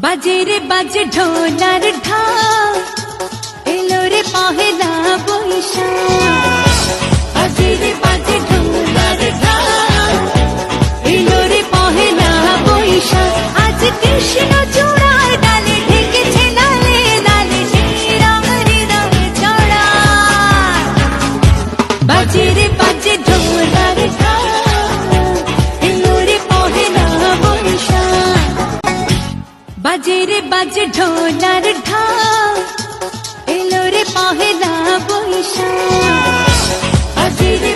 বাজে রে বাজে ঢোলার ঢাক, এলো রে পহেলা বৈশাখ। বাজে রে বাজে ঢোলার ঢাক, এলো রে পহেলা বৈশাখ। আজ কৃষ্ণ চূড়ার ডালে ঢেকেছে লালে লালে শ্রীরাম হৃদয় ছড়া। বাজে রে বাজে ঢোলার ঢাক, এলো রে পহেলা বৈশাখ। বাজে রে বাজে ঢোলার ঢাক, এলো রে পহেলা বৈশাখ। বাজে রে